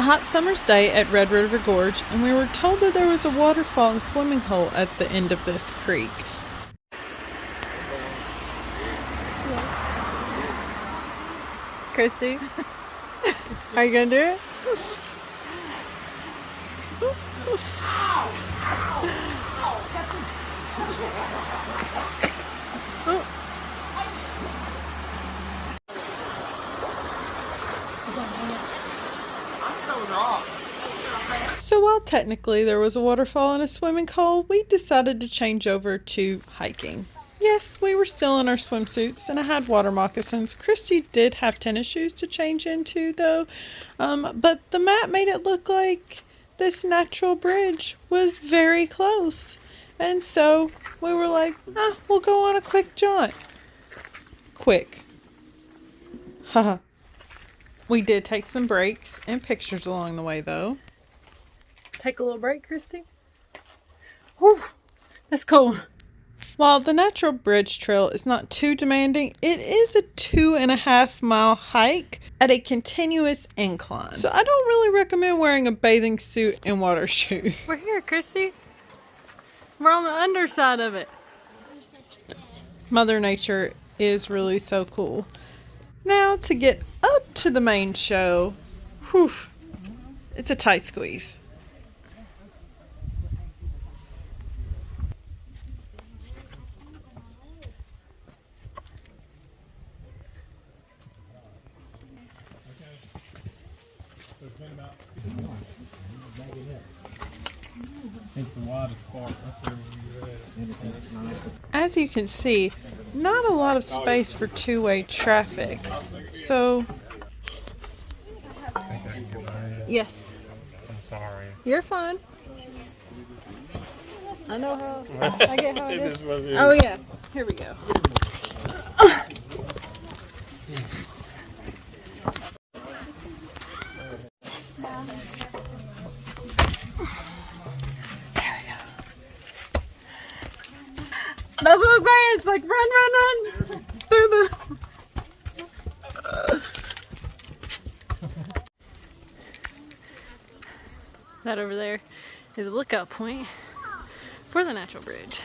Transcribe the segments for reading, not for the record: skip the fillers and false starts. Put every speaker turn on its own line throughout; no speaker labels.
A hot summer's day at Red River Gorge, and we were told that there was a waterfall and swimming hole at the end of this creek. Kristie, are you gonna do it? So while technically there was a waterfall and a swimming hole, we decided to change over to hiking. Yes, we were still in our swimsuits and I had water moccasins. Kristie did have tennis shoes to change into though, but the map made it look like this natural bridge was very close. And so we were like, we'll go on a quick jaunt. Quick. Haha. We did take some breaks and pictures along the way though. Take a little break, Kristie. Whew, that's cool. While the natural bridge trail is not too demanding, it is a 2.5 mile hike at a continuous incline. So I don't really recommend wearing a bathing suit and water shoes. We're here, Kristie. We're on the underside of it. Mother Nature is really so cool. Now to get up to the main show, whew, it's a tight squeeze. As you can see, not a lot of space for two-way traffic. So, yes.
I'm sorry.
You're fine. I know how. I get how it is.
Is.
Oh yeah. Here we go. That's what I'm saying. It's like run through the. That over there is a lookout point for the natural bridge.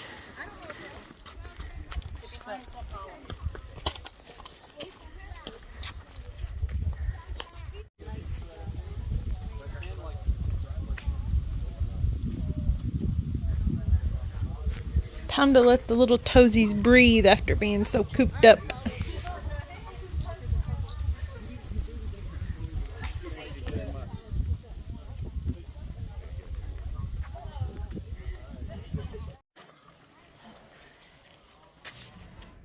Time to let the little toesies breathe after being so cooped up.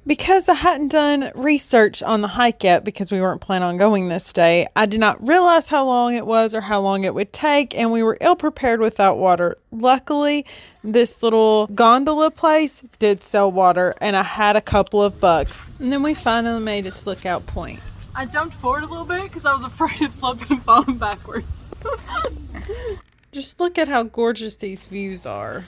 Because I hadn't done research on the hike yet because we weren't planning on going this day, I did not realize how long it was or how long it would take, and we were ill prepared without water. Luckily, this little gondola place did sell water, and I had a couple of bucks. And then we finally made it to Lookout Point. I jumped forward a little bit because I was afraid of slipping and falling backwards. Just look at how gorgeous these views are.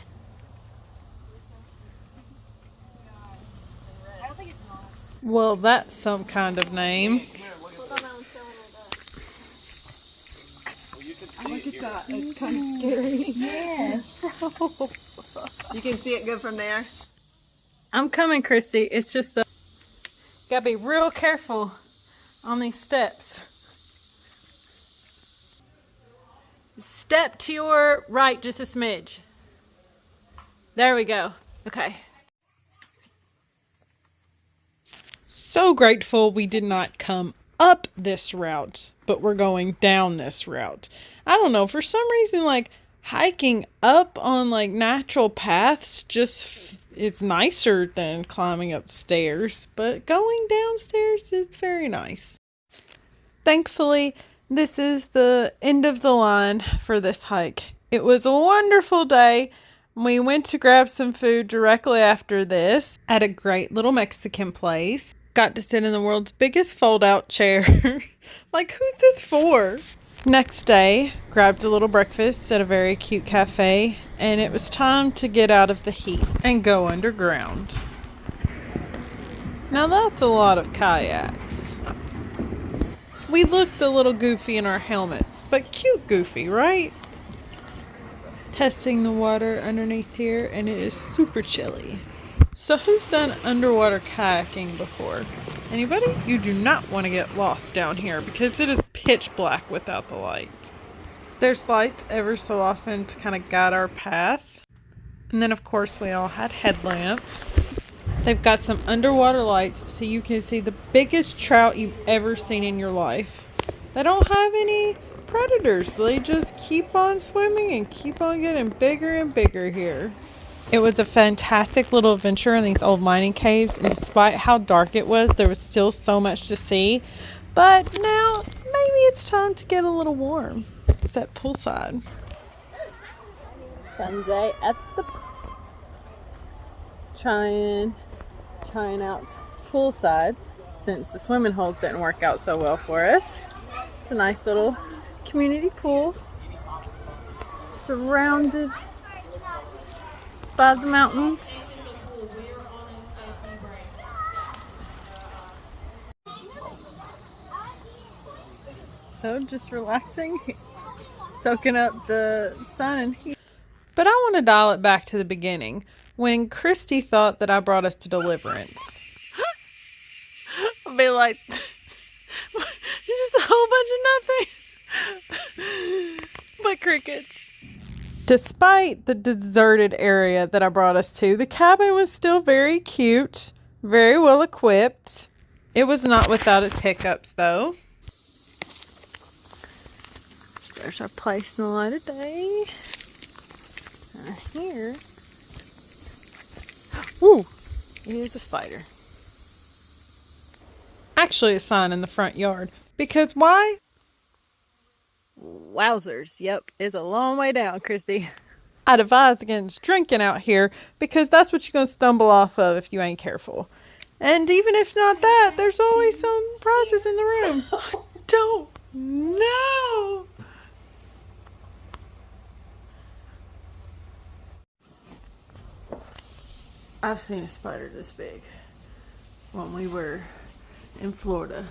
Well, that's some kind of name.
Look at that. It's kind of scary. Yes. You can see it good from there.
I'm coming, Kristie. It's just gotta be real careful on these steps. Step to your right just a smidge. There we go. Okay. So grateful we did not come up this route, but we're going down this route. I don't know, for some reason, like hiking up on like natural paths just it's nicer than climbing up stairs, but going downstairs is very nice. Thankfully, this is the end of the line for this hike. It was a wonderful day. We went to grab some food directly after this at a great little Mexican place. Got to sit in the world's biggest fold-out chair. Like, who's this for? Next day, grabbed a little breakfast at a very cute cafe, and it was time to get out of the heat and go underground. Now that's a lot of kayaks. We looked a little goofy in our helmets, but cute goofy, right? Testing the water underneath here, and it is super chilly. So who's done underwater kayaking before? Anybody? You do not want to get lost down here because it is pitch black without the light. There's lights ever so often to kind of guide our path. And then of course we all had headlamps. They've got some underwater lights so you can see the biggest trout you've ever seen in your life. They don't have any predators. They just keep on swimming and keep on getting bigger and bigger here. It was a fantastic little adventure in these old mining caves, and despite how dark it was, there was still so much to see. But now, maybe it's time to get a little warm. It's that poolside.
Fun day at the trying out poolside since the swimming holes didn't work out so well for us. It's a nice little community pool surrounded by the mountains. So just relaxing, soaking up the sun and heat.
But I want to dial it back to the beginning, when Kristie thought that I brought us to Deliverance.
I'll be like, just a whole bunch of nothing but crickets.
Despite the deserted area that I brought us to, the cabin was still very cute, very well equipped. It was not without its hiccups, though.
There's our place in the light of day. Here, ooh, is a spider.
Actually, a sign in the front yard. Because why?
Wowzers. Yep, it's a long way down, Kristie.
I'd advise against drinking out here because that's what you're going to stumble off of if you ain't careful. And even if not that, there's always some prizes in the room.
I don't know. I've seen a spider this big when we were in Florida.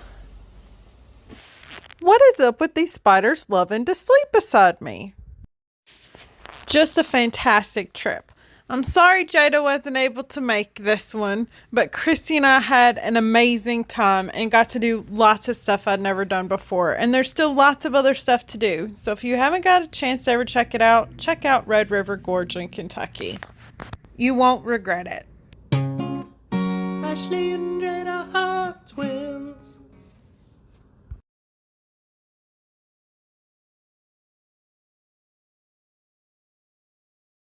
What is up with these spiders loving to sleep beside me? Just a fantastic trip. I'm sorry Jada wasn't able to make this one, but Kristie and I had an amazing time and got to do lots of stuff I'd never done before. And there's still lots of other stuff to do. So if you haven't got a chance to ever check it out, check out Red River Gorge in Kentucky. You won't regret it.
Ashley and Jada are twins.